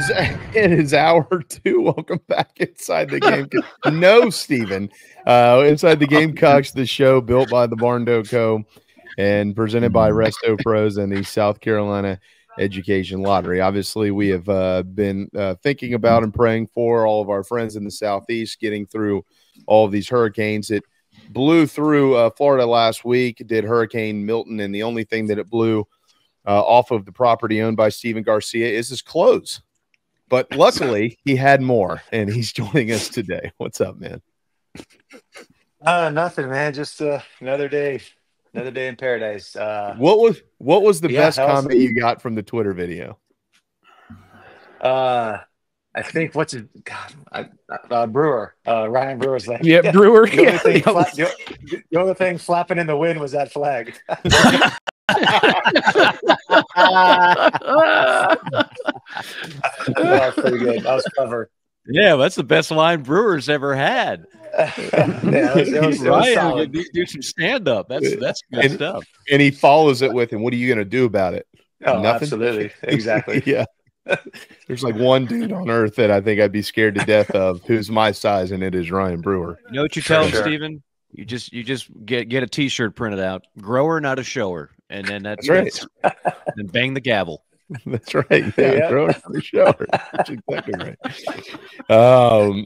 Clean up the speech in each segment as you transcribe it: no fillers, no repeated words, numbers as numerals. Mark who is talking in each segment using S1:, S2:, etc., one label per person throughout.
S1: is hour two. Welcome back inside the game. No, Stephen. Inside the Gamecocks, the show built by the Barn Dough Co. and presented by Resto Pros and the South Carolina Education Lottery. Obviously, we have been thinking about and praying for all of our friends in the Southeast getting through all of these hurricanes. It blew through Florida last week. It did Hurricane Milton, and the only thing that it blew off of the property owned by Stephen Garcia is his clothes. But luckily, he had more, and he's joining us today. What's up, man?
S2: Nothing, man. Just another day in paradise.
S1: What was the best comment you got from the Twitter video?
S2: I think Brewer, Ryan Brewer's like,
S1: yeah, Brewer.
S2: The only thing flapping in the wind was that flag. That was pretty good. That was clever.
S3: Yeah, that's the best line Brewer's ever had.
S2: It was solid.
S3: Do some stand up. That's good stuff.
S1: And he follows it with, "And what are you going to do about it?"
S2: Oh,
S1: nothing.
S2: Absolutely, exactly.
S1: Yeah. There's like one dude on earth that I think I'd be scared to death of, who's my size, and it is Ryan Brewer.
S3: You know what you tell him, Stephen? You just get a T-shirt printed out, grower, not a shower, and then that's right. And bang the gavel.
S1: That's right. Yeah, grower, not a shower. That's exactly right. Welcome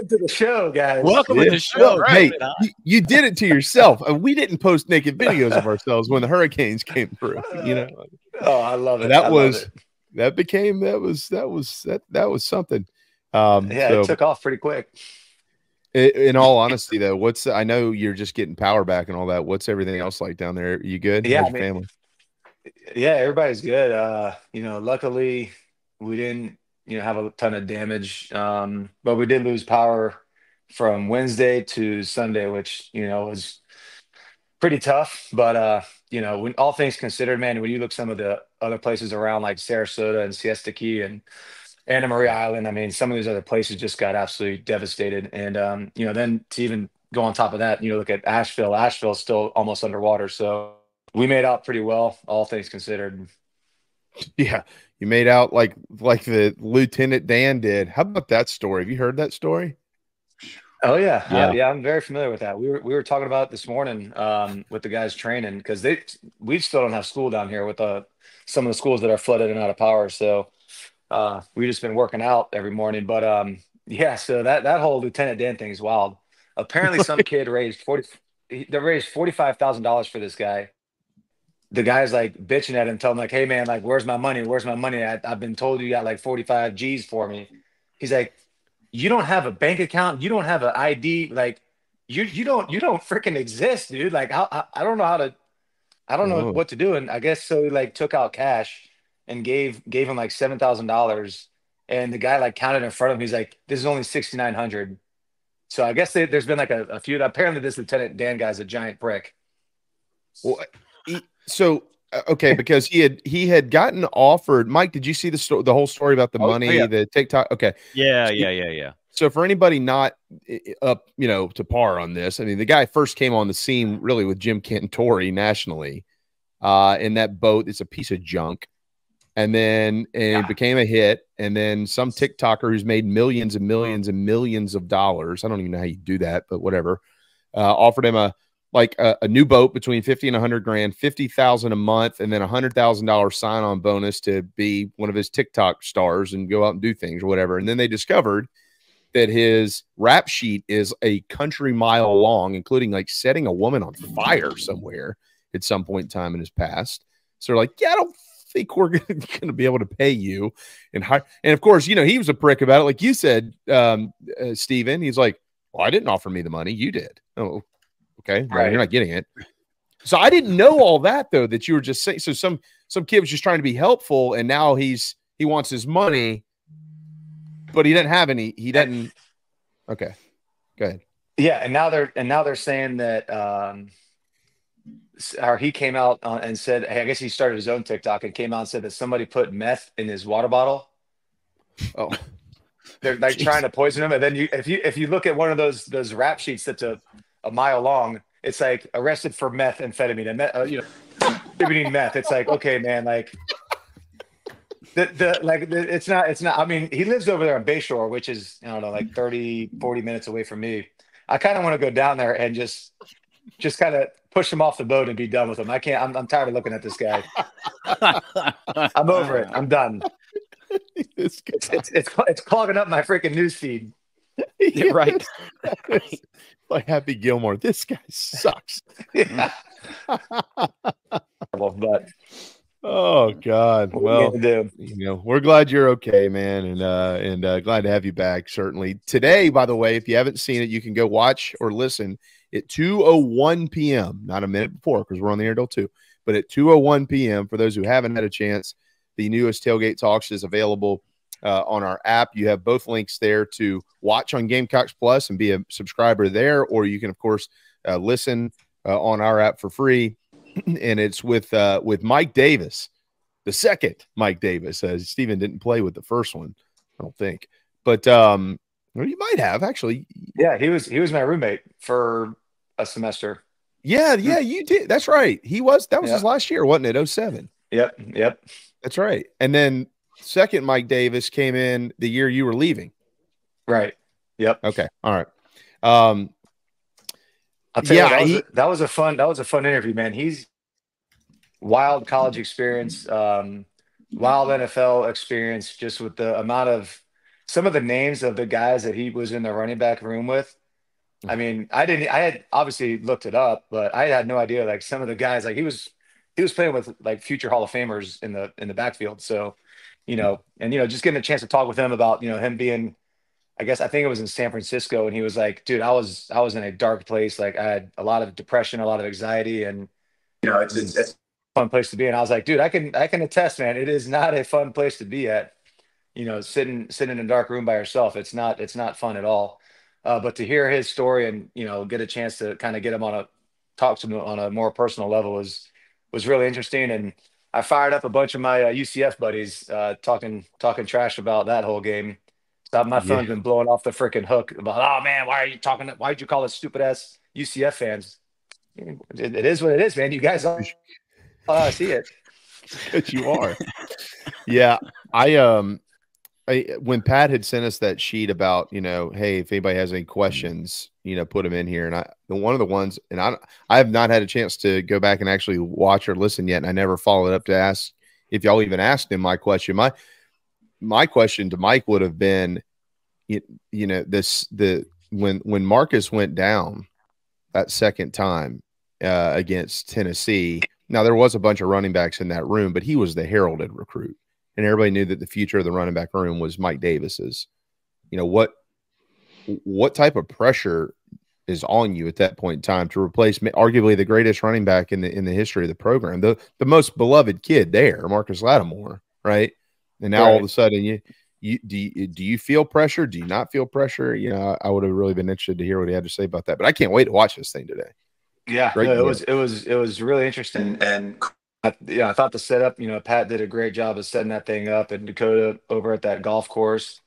S2: to the show, guys.
S3: Welcome to the show.
S1: Right. Hey, you did it to yourself. We didn't post naked videos of ourselves when the hurricanes came through. You know.
S2: Oh, I love it.
S1: That was something.
S2: It took off pretty quick.
S1: In all honesty, though, I know you're just getting power back and all that. What's everything else like down there? Are you good?
S2: Yeah,
S1: How's your family?
S2: Yeah, everybody's good. Luckily we didn't, have a ton of damage. But we did lose power from Wednesday to Sunday, which, was pretty tough. But when all things considered, man, when you look some of the other places around like Sarasota and Siesta Key and Anna Maria Island, I mean, some of these other places just got absolutely devastated. And then to even go on top of that, look at Asheville. Asheville's still almost underwater. So we made out pretty well, all things considered.
S1: Yeah, you made out like the Lieutenant Dan did. How about that story? Have you heard that story?
S2: Oh yeah. I'm very familiar with that. We were talking about it this morning with the guys training, because we still don't have school down here with some of the schools that are flooded and out of power. So we've just been working out every morning. But so that whole Lieutenant Dan thing is wild. Apparently, some kid raised $45,000 for this guy. The guy's like bitching at him, telling him like, "Hey man, like, where's my money? Where's my money? I've been told you got like 45 G's for me." He's like, "You don't have a bank account. You don't have an ID. Like, you don't freaking exist, dude. Like, I don't know I don't know what to do." And I guess so he like took out cash and gave him like $7,000. And the guy like counted in front of him. He's like, "This is only 6,900. So I guess there's been like a few. Apparently, this Lieutenant Dan guy's a giant prick.
S1: Well, okay, because he had gotten offered. Mike, did you see the whole story about the money, the TikTok? Okay,
S3: yeah.
S1: So for anybody not up, to par on this, I mean, the guy first came on the scene really with Jim Cantori nationally, in that boat. It's a piece of junk, and then it became a hit, and then some TikToker who's made millions and millions and millions of dollars. I don't even know how you do that, but whatever. Offered him a new boat between 50 and 100 grand, 50,000 a month, and then $100,000 sign-on bonus to be one of his TikTok stars and go out and do things or whatever. And then they discovered that his rap sheet is a country mile long, including like setting a woman on fire somewhere at some point in time in his past. So they're like, "Yeah, I don't think we're going to be able to pay you." And of course, he was a prick about it. Like you said, Stephen, he's like, "Well, I didn't offer me the money. You did." Oh, okay, right. You're not getting it. So I didn't know all that, though, that you were just saying. So some kid was just trying to be helpful, and now he wants his money, but he didn't have any. He didn't. Okay, go ahead.
S2: Yeah, and now they're saying that or he came out and said, "Hey, I guess he started his own TikTok and came out and said that somebody put meth in his water bottle."
S1: Oh,
S2: they're like trying to poison him, and then if you look at one of those rap sheets that's a mile long, it's like arrested for methamphetamine and distributing meth. It's like, okay, man, like it's not. I mean, he lives over there on Bayshore, which is, I don't know, like 30, 40 minutes away from me. I kind of want to go down there and just kind of push him off the boat and be done with him. I can't. I'm tired of looking at this guy. I'm over it. I'm done. It's clogging up my freaking news feed.
S3: Yeah, right.
S1: Like Happy Gilmore. This guy sucks.
S2: Yeah. But
S1: oh God. Well, we're glad you're okay, man, and glad to have you back. Certainly today, by the way, if you haven't seen it, you can go watch or listen at 2:01 p.m. Not a minute before, because we're on the air till 2, but at 2:01 p.m. For those who haven't had a chance, the newest Tailgate Talks is available on our app. You have both links there to watch on Gamecocks Plus and be a subscriber there, or you can, of course, listen on our app for free. And it's with Mike Davis, the second Mike Davis. Stephen didn't play with the first one, I don't think, but well, you might have actually.
S2: Yeah, he was my roommate for a semester.
S1: Yeah, you did. That's right. That was his last year, wasn't it? 07.
S2: Yep.
S1: That's right. And then second Mike Davis came in the year you were leaving.
S2: Right. Yep.
S1: Okay. All right.
S2: I'll tell you, that was a fun interview, man. He's wild college experience, wild NFL experience, just with the amount of some of the names of the guys that he was in the running back room with. I mean, I had obviously looked it up, but I had no idea, like, some of the guys, like he was playing with like future Hall of Famers in the backfield. So, just getting a chance to talk with him about, him being, I think it was in San Francisco, and he was like, dude, I was in a dark place. Like, I had a lot of depression, a lot of anxiety, and it's a fun place to be. And I was like, dude, I can attest, man, it is not a fun place to be at. Sitting in a dark room by yourself. It's not fun at all. But to hear his story and, get a chance to kind of get him talk to him on a more personal level was really interesting. And I fired up a bunch of my UCF buddies talking trash about that whole game. My phone's been blowing off the freaking hook about, oh man, why'd you call us stupid ass UCF fans? It is what it is, man. You guys all see it.
S1: But you are. Yeah. When Pat had sent us that sheet about, hey, if anybody has any questions, put them in here. And one of the ones, and I have not had a chance to go back and actually watch or listen yet. And I never followed up to ask if y'all even asked him my question. My question to Mike would have been, when Marcus went down that second time against Tennessee. Now there was a bunch of running backs in that room, but he was the heralded recruit, and everybody knew that the future of the running back room was Mike Davis's. What type of pressure is on you at that point in time to replace arguably the greatest running back in the history of the program, the most beloved kid there, Marcus Lattimore, right? And now all of a sudden, do you feel pressure? Do you not feel pressure? I would have really been interested to hear what he had to say about that. But I can't wait to watch this thing today.
S2: Yeah, it was really interesting, and I thought the setup. Pat did a great job of setting that thing up, and Dakota over at that golf course.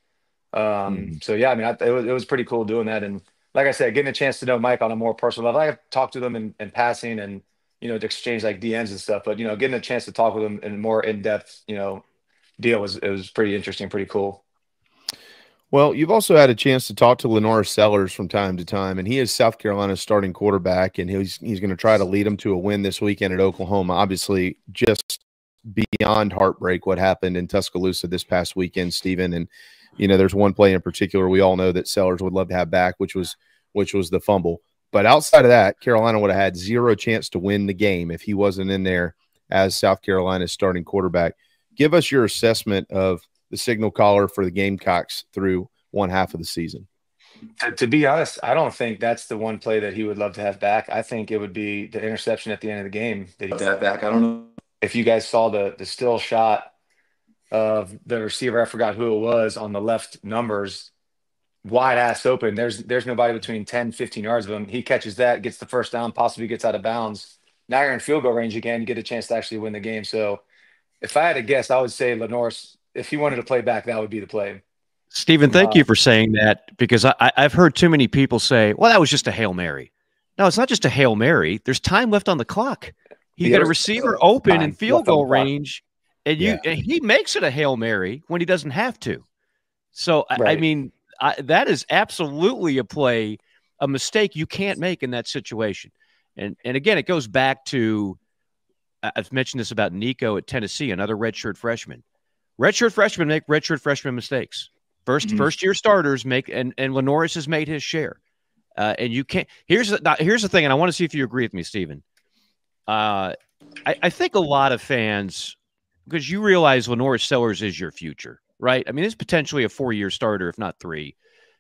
S2: So yeah, I mean, it was pretty cool doing that, and like I said, getting a chance to know Mike on a more personal level. I talked to them in passing, and to exchange like DMs and stuff. But getting a chance to talk with him in more in depth, deal was pretty interesting, pretty cool.
S1: Well, you've also had a chance to talk to Lenore Sellers from time to time, and he is South Carolina's starting quarterback, and he's going to try to lead them to a win this weekend at Oklahoma. Obviously, just beyond heartbreak what happened in Tuscaloosa this past weekend, Stephen. And there's one play in particular we all know that Sellers would love to have back, which was the fumble. But outside of that, Carolina would have had zero chance to win the game if he wasn't in there as South Carolina's starting quarterback. Give us your assessment of the signal caller for the Gamecocks through one half of the season.
S2: To be honest, I don't think that's the one play that he would love to have back. I think it would be the interception at the end of the game that he'd have back. I don't know if you guys saw the still shot of the receiver. I forgot who it was on the left numbers, wide ass open. There's nobody between 10, 15 yards of him. He catches that, gets the first down, possibly gets out of bounds. Now you're in field goal range again, you get a chance to actually win the game. So if I had to guess, I would say Lenore, if he wanted to play back, that would be the play.
S3: Stephen, thank you for saying that, because I've heard too many people say, well, that was just a Hail Mary. No, it's not just a Hail Mary. There's time left on the clock. You got a receiver open in field goal range. and he makes it a Hail Mary when he doesn't have to. So
S2: Right.
S3: I mean, that is absolutely a mistake you can't make in that situation. And again, it goes back to, I've mentioned this about Nico at Tennessee, another redshirt freshman. Redshirt freshmen make redshirt freshman mistakes. First year starters make, and Lenoris has made his share. And you can't. Here's the thing, and I want to see if you agree with me, Stephen. I think a lot of fans, because you realize Lenoris Sellers is your future, right? I mean, it's potentially a 4-year starter, if not 3.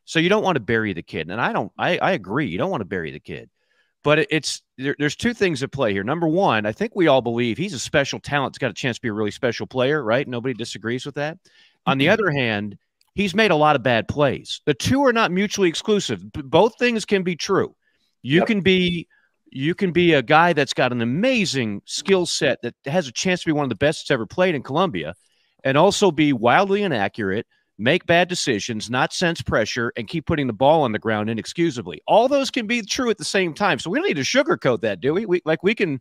S3: So you don't want to bury the kid. And I agree. You don't want to bury the kid. But there's 2 things at play here. Number one, I think we all believe he's a special talent. He's got a chance to be a really special player, right? Nobody disagrees with that. On the other hand, he's made a lot of bad plays. The 2 are not mutually exclusive. Both things can be true. You can be a guy that's got an amazing skill set that has a chance to be one of the best that's ever played in Columbia, and also be wildly inaccurate, make bad decisions, not sense pressure, and keep putting the ball on the ground inexcusably. All those can be true at the same time. So we don't need to sugarcoat that, do we? We can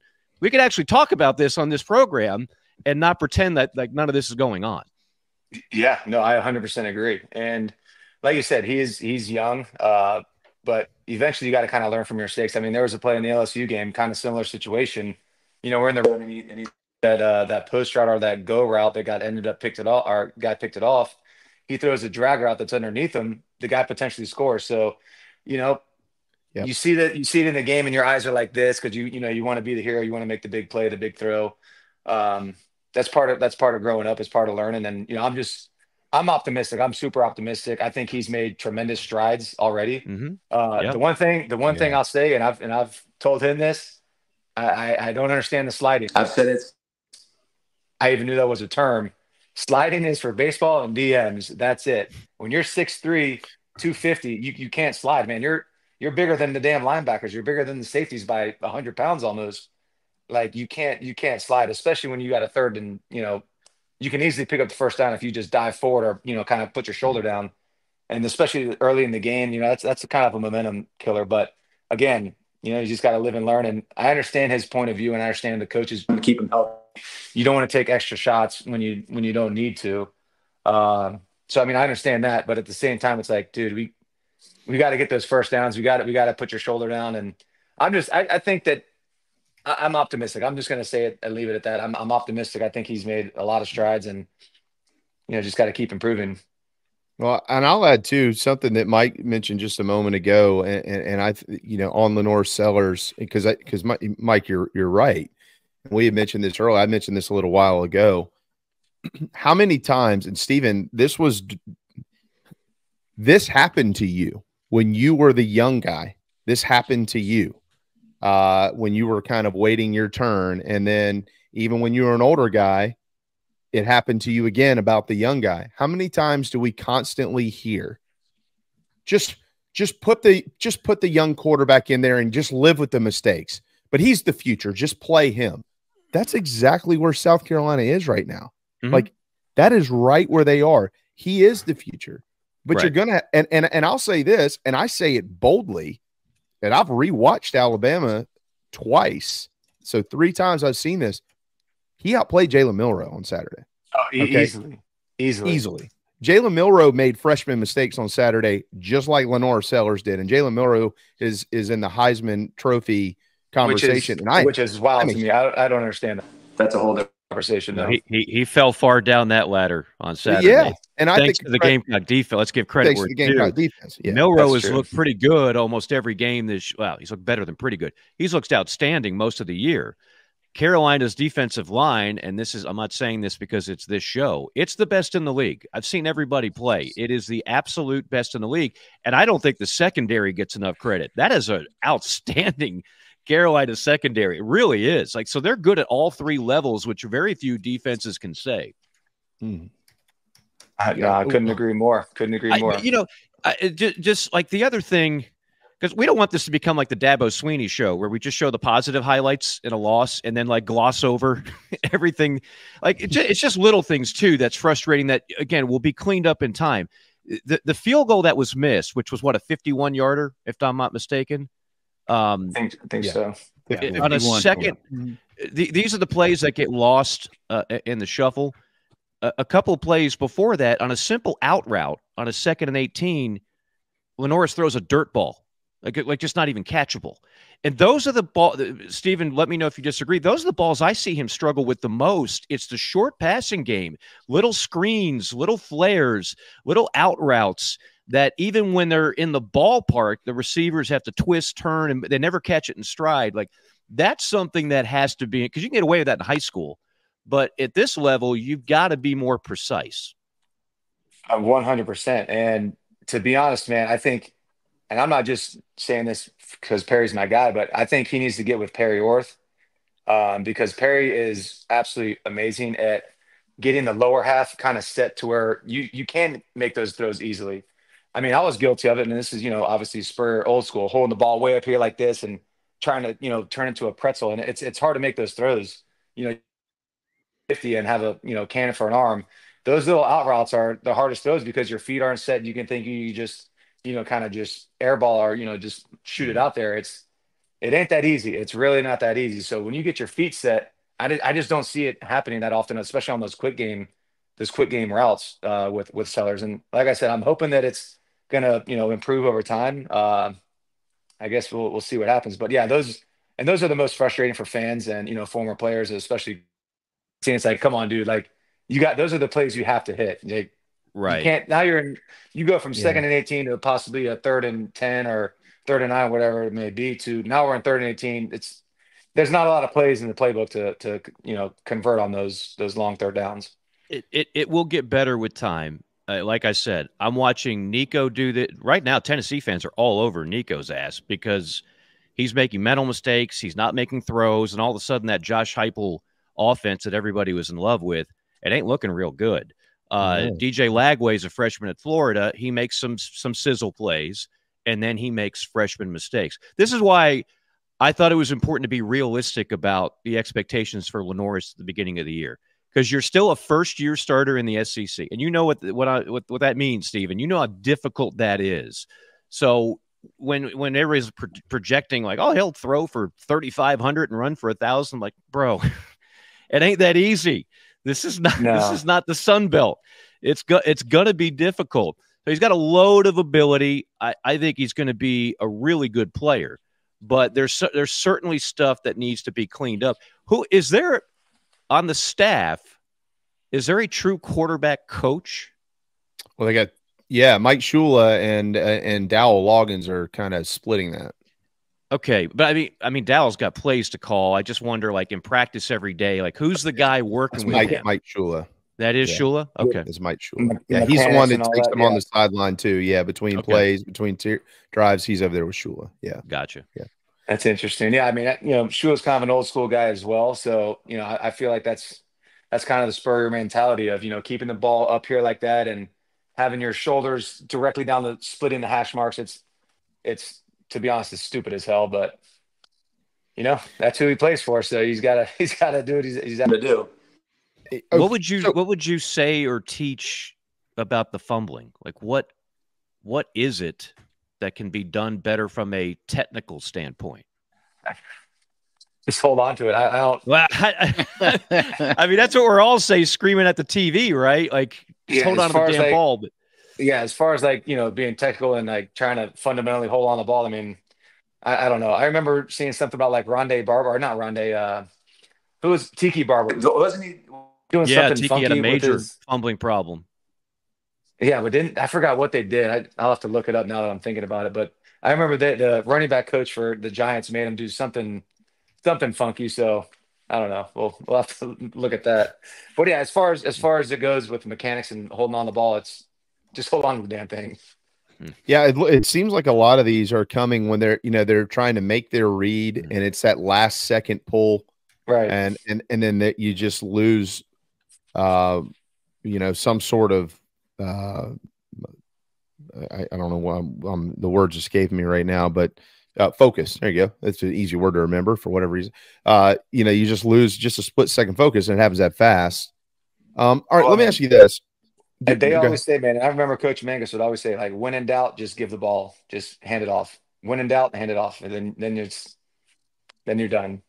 S3: actually talk about this on this program and not pretend that like none of this is going on.
S2: Yeah, no, I 100% agree. And like you said, he's young, but eventually you got to kind of learn from your mistakes. I mean, there was a play in the LSU game, kind of similar situation. You know, we're in the run, and he that post route or that go route that got picked it off. He throws a drag route that's underneath him. The guy potentially scores. So, you know, you see it in the game, and your eyes are like this because you want to be the hero. You want to make the big play, the big throw. That's part of growing up. It's part of learning. And I'm optimistic. I'm super optimistic. I think he's made tremendous strides already. The one thing I'll say, and I've told him this, I don't understand the sliding. I've said it. I even knew that was a term. Sliding is for baseball and DMs. That's it. When you're 6'3", 250, you can't slide, man. You're bigger than the damn linebackers. You're bigger than the safeties by 100 pounds almost. Like you can't slide, especially when you got a third and you can easily pick up the first down if you just dive forward or kind of put your shoulder down. And especially early in the game, that's kind of a momentum killer. But again, you just got to live and learn. And I understand his point of view, and I understand the coaches want to keep him healthy. You don't want to take extra shots when you don't need to. So I mean, I understand that, but at the same time, it's like, dude, we got to get those first downs. We got to put your shoulder down. And I think that I'm optimistic. I'm just going to say it and leave it at that. I'm optimistic. I think he's made a lot of strides, and just got to keep improving.
S1: Well, and I'll add too something that Mike mentioned just a moment ago, and I, on Lenoris Sellers, because Mike, you're right. We had mentioned this earlier. I mentioned this a little while ago. How many times, and Stephen, this happened to you when you were the young guy. This happened to you when you were kind of waiting your turn, and then even when you were an older guy, it happened to you again about the young guy. How many times do we constantly hear, just put the young quarterback in there and just live with the mistakes? But he's the future. Just play him. That's exactly where South Carolina is right now. Mm-hmm. Like that is right where they are. He is the future. But right. You're gonna and I'll say this, and I say it boldly, and I've rewatched Alabama twice. So 3 times I've seen this. He outplayed Jalen Milroe on Saturday.
S2: Oh, okay? Easily.
S1: Jalen Milroe made freshman mistakes on Saturday, just like Lenoris Sellers did. And Jalen Milroe is in the Heisman Trophy conversation.
S2: Which is wild to me. I don't understand that. That's a whole different conversation.
S3: No, he fell far down that ladder on Saturday.
S1: Yeah, and I think
S3: to the Gamecock defense. Let's give credit where it's due.
S1: Defense. Yeah,
S3: Milroe has looked pretty good almost every game. He's looked better than pretty good. He's looked outstanding most of the year. Carolina's defensive line, and I'm not saying this because it's this show, it's the best in the league. I've seen everybody play. It is the absolute best in the league, and I don't think the secondary gets enough credit. That is an outstanding Carolina secondary. It really is. So they're good at all 3 levels, which very few defenses can say.
S2: I couldn't agree more.
S3: Just like the other thing, because we don't want this to become like the Dabo Sweeney show where we just show the positive highlights in a loss and then gloss over everything. It's just little things too that's frustrating that, again, will be cleaned up in time. The field goal that was missed, which was a 51-yarder, if I'm not mistaken.
S2: I think so.
S3: On a second, these are the plays that get lost in the shuffle. A couple of plays before that, on a simple out route on a 2nd and 18, Lenoris throws a dirt ball, like just not even catchable. And those are the ball. Stephen, let me know if you disagree. Those are the balls I see him struggle with the most. It's the short passing game, little screens, little flares, little out routes that even when they're in the ballpark, the receivers have to twist, turn, and they never catch it in stride. Like, that's something that has to be, because you can get away with that in high school, but at this level, you've got to be more precise.
S2: 100%. And to be honest, man, I think, and I'm not just saying this because Perry's my guy, but I think he needs to get with Perry Orth, because Perry is absolutely amazing at getting the lower half kind of set to where you can make those throws easily. I mean, I was guilty of it, and this is, obviously Spur old school, holding the ball way up here like this and trying to, turn into a pretzel. And it's hard to make those throws, 50 and have a, cannon for an arm. Those little out routes are the hardest throws because your feet aren't set. You can think you just, kind of just airball or, just shoot it out there. It ain't that easy. It's really not that easy. So when you get your feet set, I just don't see it happening that often, especially on those quick game routes with Sellers. And like I said, I'm hoping that it's gonna, improve over time. I guess we'll see what happens. But yeah, those are the most frustrating for fans and, former players, especially seeing it's like, come on, dude, like those are the plays you have to hit. Like,
S3: Right.
S2: You can't, now you go from 2nd and 18 to possibly a 3rd and 10 or 3rd and 9, whatever it may be, to now we're in 3rd and 18. There's not a lot of plays in the playbook to convert on those long third downs.
S3: It will get better with time. Like I said, I'm watching Nico do that right now. Tennessee fans are all over Nico's ass because he's making mental mistakes. He's not making throws. And all of a sudden that Josh Heupel offense that everybody was in love with, it ain't looking real good. DJ Lagway is a freshman at Florida. He makes some sizzle plays, and then he makes freshman mistakes. This is why I thought it was important to be realistic about the expectations for Lenoris at the beginning of the year, because you're still a first-year starter in the SEC, and you know what that means, Stephen. You know how difficult that is. So when everybody's projecting like, oh, he'll throw for 3,500 and run for 1,000, like, bro, it ain't that easy. This is not the Sun Belt. It's going to be difficult. So he's got a load of ability. I think he's going to be a really good player, but there's certainly stuff that needs to be cleaned up. Who is there on the staff? Is there a true quarterback coach?
S1: Well, they got Mike Shula and Dowell Loggins are kind of splitting that.
S3: Okay, but I mean, Dowell's got plays to call. I just wonder, like, in practice every day, like, who's the guy working with him?
S1: Mike Shula.
S3: That is Shula? Okay.
S1: It's Mike Shula. Yeah, he's the one that takes him on the sideline, too. Yeah, between plays, between drives, he's over there with Shula. Yeah.
S3: Gotcha.
S1: Yeah.
S2: That's interesting. Yeah, I mean, Shula's kind of an old school guy as well. So, I feel like that's kind of the Spurrier mentality of, keeping the ball up here like that and having your shoulders directly down splitting the hash marks. It's to be honest, it's stupid as hell, but that's who he plays for. So he's got to do what he's got to do.
S3: What would you say or teach about the fumbling? Like, what is it that can be done better from a technical standpoint?
S2: Just hold on to it. I don't.
S3: Well, I mean, that's what we're all saying, screaming at the TV, right? Like, just hold on to the damn ball. But
S2: yeah, as far as like, being technical and like trying to fundamentally hold on the ball, I mean, I don't know. I remember seeing something about like Rondé Barber, or not Rondé, who was Tiki Barber? Wasn't he doing something
S3: Tiki
S2: funky
S3: had a major
S2: with his
S3: fumbling problem.
S2: Yeah, but I forgot what they did. I'll have to look it up now that I'm thinking about it. But I remember that the running back coach for the Giants made him do something funky. So I don't know. We'll have to look at that. But yeah, as far as it goes with mechanics and holding on the ball, it's just hold on to the damn thing.
S1: Yeah, it seems like a lot of these are coming when they're trying to make their read, and it's that last second pull,
S2: right?
S1: And then that you just lose, some sort of I don't know why the words escape me right now, but focus. There you go. That's an easy word to remember for whatever reason. You just lose just a split second focus, and it happens that fast. All right, let me ask you this.
S2: They always say, man, I remember Coach Mangus would always say, like, when in doubt, just give the ball, just hand it off. When in doubt, hand it off, and then you're done.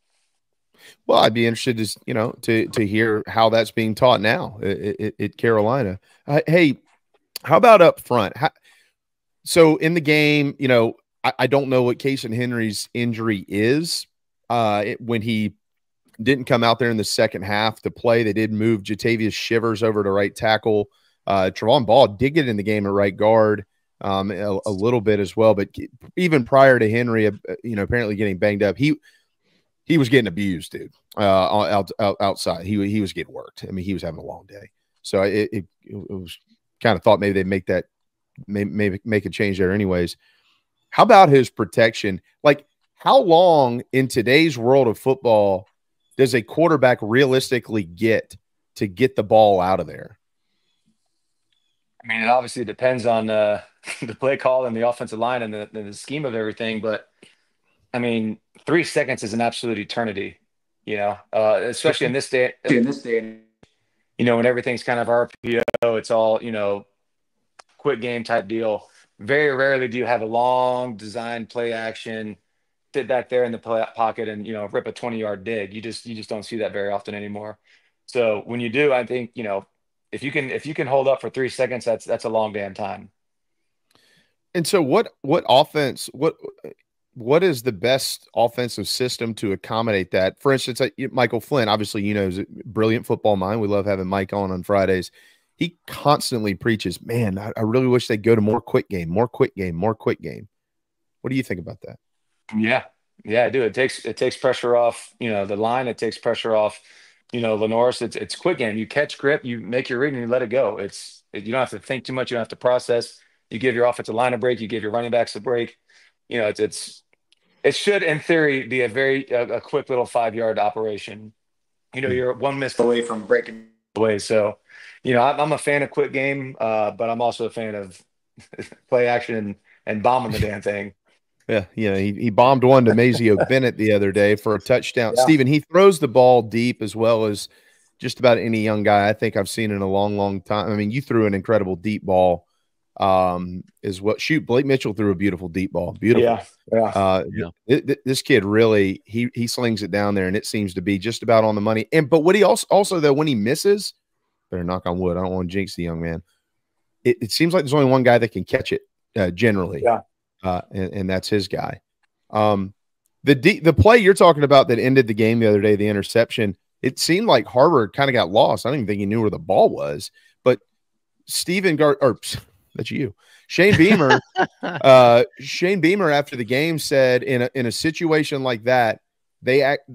S1: Well, I'd be interested to hear how that's being taught now at Carolina. Hey, how about up front? So in the game, I don't know what Casey Henry's injury is. When he didn't come out there in the second half to play, they did move Jatavius Shivers over to right tackle. Trevon Ball did get in the game at right guard a little bit as well. But even prior to Henry, apparently getting banged up, he was getting abused, dude. Outside, he was getting worked. I mean, he was having a long day. So it was kind of thought maybe they'd make a change there anyways. How about his protection? Like, how long in today's world of football does a quarterback realistically get to get the ball out of there?
S2: I mean, it obviously depends on the play call and the offensive line and the scheme of everything. But, I mean, 3 seconds is an absolute eternity, especially in this day. When everything's kind of RPO, it's all, quick game type deal. Very rarely do you have a long design play action, sit back there in the pocket and, rip a 20-yard dig. You just don't see that very often anymore. So when you do, I think, if you can hold up for 3 seconds, that's a long damn time.
S1: And so what offense, what is the best offensive system to accommodate that? For instance, Michael Flynn, obviously, is a brilliant football mind. We love having Mike on Fridays. He constantly preaches, man, I really wish they'd go to more quick game, more quick game, more quick game. What do you think about that?
S2: Yeah, I do. It takes pressure off, the line. It takes pressure off, Lenoris. It's quick game. You catch grip, you make your read, and you let it go. You don't have to think too much. You don't have to process. You give your offensive line a break. You give your running backs a break. It should, in theory, be a quick little 5-yard operation. You're one miss away from breaking away. So, I'm a fan of quick game, but I'm also a fan of play action and bombing the damn thing.
S1: Yeah, he bombed one to Mazio Bennett the other day for a touchdown.
S2: Yeah.
S1: Stephen, he throws the ball deep as well as just about any young guy I think I've seen in a long, long time. I mean, you threw an incredible deep ball as well. Shoot, Blake Mitchell threw a beautiful deep ball. Beautiful.
S2: Yeah.
S1: This kid really, he slings it down there, and it seems to be just about on the money. But what he also though, when he misses, better knock on wood, I don't want to jinx the young man. It seems like there's only one guy that can catch it generally.
S2: Yeah.
S1: And that's his guy. The play you're talking about that ended the game the other day, the interception, it seemed like Harvard kind of got lost. I don't even think he knew where the ball was. But that's you, Shane Beamer. Shane Beamer after the game said in a situation like that,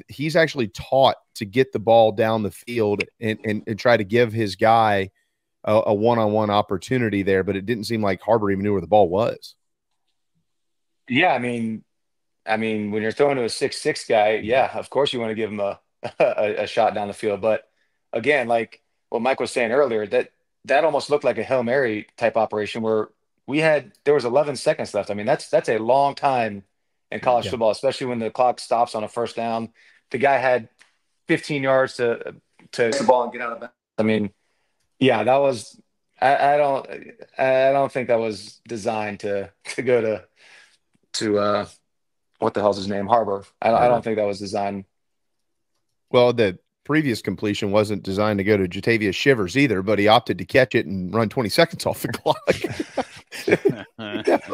S1: he's actually taught to get the ball down the field and try to give his guy a one-on-one opportunity there. But it didn't seem like Harvard even knew where the ball was.
S2: Yeah, I mean, when you're throwing to a 6'6" guy, yeah, of course you want to give him a shot down the field. But again, like what Mike was saying earlier, that almost looked like a Hail Mary type operation where there was 11 seconds left. I mean, that's a long time in college football, especially when the clock stops on a first down. The guy had 15 yards to the ball and get out of bounds. I mean, yeah, that was. I don't think that was designed to go to what the hell's his name? Harbor. I don't think that was designed.
S1: Well, the previous completion wasn't designed to go to Jatavius Shivers either, but he opted to catch it and run 20 seconds off the clock.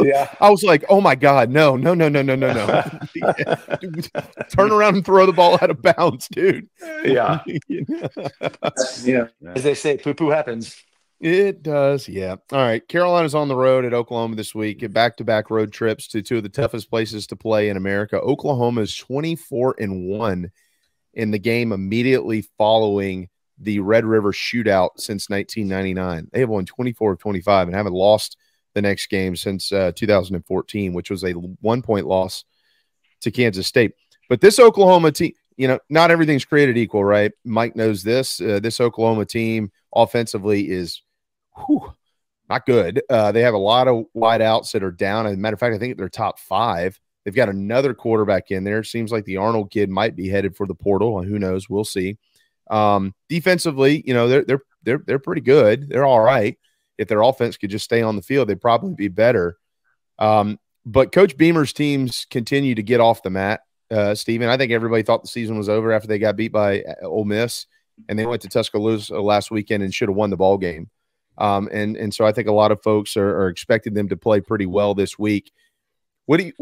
S2: Yeah.
S1: I was like, oh my God, no. Turn around and throw the ball out of bounds, dude.
S2: Yeah. As they say, poo-poo happens.
S1: It does, yeah. All right, Carolina's on the road at Oklahoma this week. Back-to-back road trips to two of the toughest places to play in America. Oklahoma is 24-1 in the game immediately following the Red River shootout since 1999. They have won 24 of 25 and haven't lost the next game since 2014, which was a 1-point loss to Kansas State. But this Oklahoma team, not everything's created equal, right? Mike knows this. This Oklahoma team offensively is not good. They have a lot of wideouts that are down. As a matter of fact, I think they're top 5. They've got another quarterback in there. It seems like the Arnold kid might be headed for the portal. Who knows? We'll see. Defensively, they're pretty good. They're all right. If their offense could just stay on the field, they'd probably be better. But Coach Beamer's teams continue to get off the mat. Stephen. I think everybody thought the season was over after they got beat by Ole Miss, and they went to Tuscaloosa last weekend and should have won the ball game. And so I think a lot of folks are expecting them to play pretty well this week. When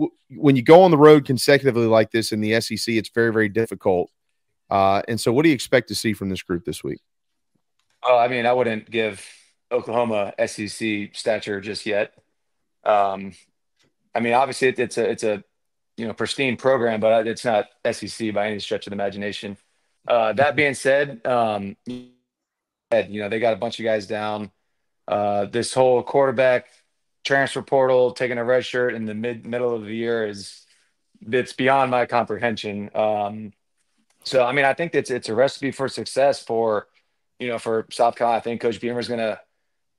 S1: you go on the road consecutively like this in the SEC, it's very, very difficult. And so what do you expect to see from this group this week?
S2: Oh, I mean, I wouldn't give Oklahoma SEC stature just yet. I mean, obviously it's a pristine program, but it's not SEC by any stretch of the imagination. That being said, they got a bunch of guys down. This whole quarterback transfer portal, taking a red shirt in the middle of the year it's beyond my comprehension. So I mean, I think it's a recipe for success for South Carolina. I think Coach Beamer's going to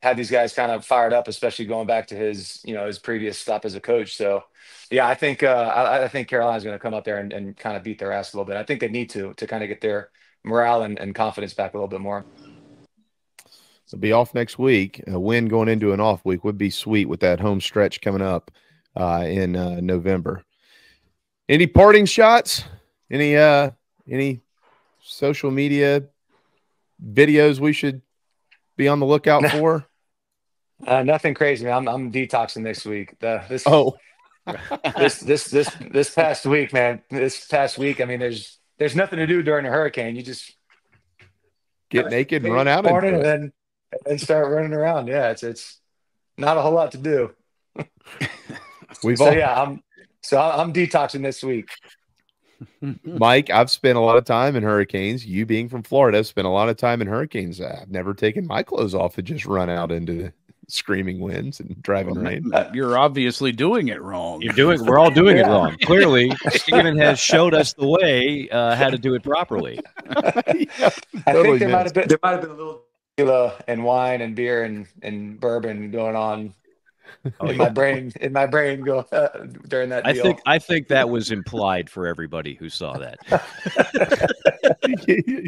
S2: have these guys kind of fired up, especially going back to his previous stop as a coach. So yeah, I think Carolina's going to come up there and kind of beat their ass a little bit. I think they need to kind of get their morale and confidence back a little bit more.
S1: They'll be off next week. A win going into an off week would be sweet with that home stretch coming up in November. Any parting shots? Any social media videos we should be on the lookout for?
S2: Nothing crazy, man. I'm detoxing next week. This past week, man. This past week, I mean, there's nothing to do during a hurricane. You just
S1: get naked and run out
S2: and start running around. Yeah, it's not a whole lot to do. I'm detoxing this week.
S1: Mike, I've spent a lot of time in hurricanes. You being from Florida, I've spent a lot of time in hurricanes. I've never taken my clothes off and just run out into the screaming winds and driving rain.
S4: You're obviously doing it wrong.
S3: We're all doing it wrong. Clearly, Stephen has showed us the way how to do it properly.
S2: I think there might have been a little tequila and wine and beer and bourbon going on in my brain go during that deal.
S3: I think that was implied for everybody who saw that.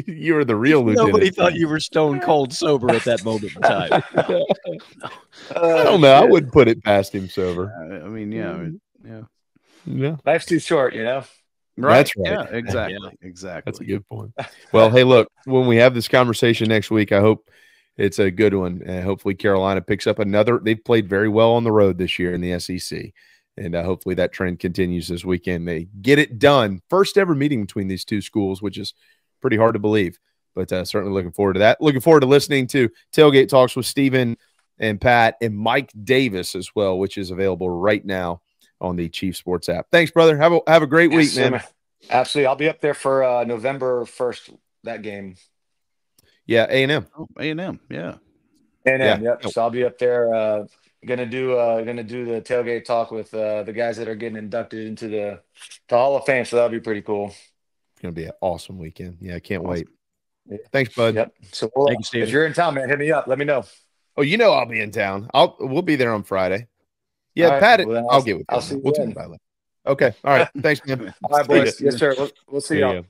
S1: You were the real lieutenant.
S3: Nobody thought you were stone cold sober at that moment in time.
S1: I don't know. I wouldn't put it past him sober.
S4: I mean, yeah.
S2: Life's too short,
S1: Right.
S4: That's right. Yeah, exactly. Exactly.
S1: That's a good point. Well, hey, look, when we have this conversation next week, I hope it's a good one. Hopefully Carolina picks up another. They've played very well on the road this year in the SEC. And hopefully that trend continues this weekend. They get it done. First ever meeting between these two schools, which is pretty hard to believe. But certainly looking forward to that. Looking forward to listening to Tailgate Talks with Stephen and Pat and Mike Davis as well, which is available right now on the Chief Sports app. Thanks, brother. Have a great week, man.
S2: Absolutely. I'll be up there for November 1st, that game.
S1: Yeah, A&M.
S4: Oh, A&M, yeah.
S2: A&M, yep. So I'll be up there. Gonna do the tailgate talk with the guys that are getting inducted into the Hall of Fame. So that'll be pretty cool.
S1: It's gonna be an awesome weekend. Yeah, I can't wait. Yeah. Thanks, bud.
S2: Yep. So
S3: thank you, Steve.
S2: If you're in town, man, hit me up. Let me know.
S1: Oh, I'll be in town. We'll be there on Friday. Yeah,
S2: right,
S1: Pat.
S2: well,
S1: I'll get with you.
S2: I'll see you
S1: we'll talk about it. Okay. All right. Thanks, man.
S2: All right, boys. Yes, sir. We'll see y'all.